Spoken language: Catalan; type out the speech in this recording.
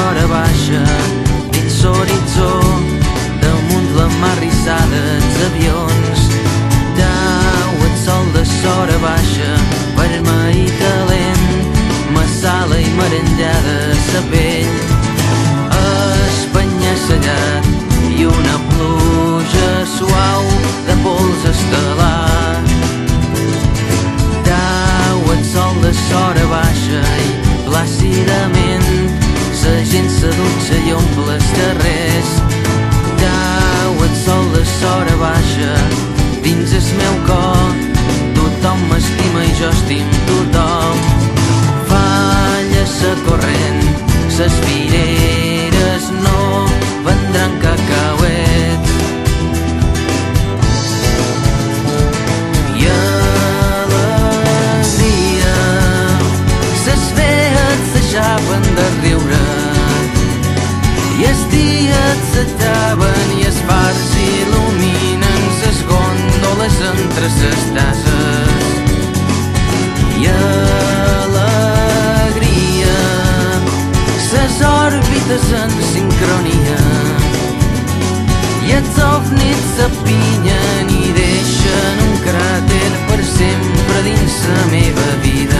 s'hora baixa dins l'horitzó, damunt la mar rissada els avions. Dau el sol de s'hora baixa, vermell i calent, massala i merengada sa pell. Espanya-sellat i una pluja suau de pols estel·lar. Dau el sol de s'hora baixa i plàcidament la gent s'adutxa i omple els carrers. Dau el sol de s'hora baixa dins el meu cor, tothom m'estima i jo estimo tothom. Falla sa corrent, ses fireres no vendran cacauets. I alegria, ses fees s'aixapen de riure, i els dies s'acaben i els fars il·luminen ses gòndoles entre ses tasses. I alegria, ses òrbites en sincronia, i els ovnis s'apinyen i deixen un cràter per sempre dins la meva vida.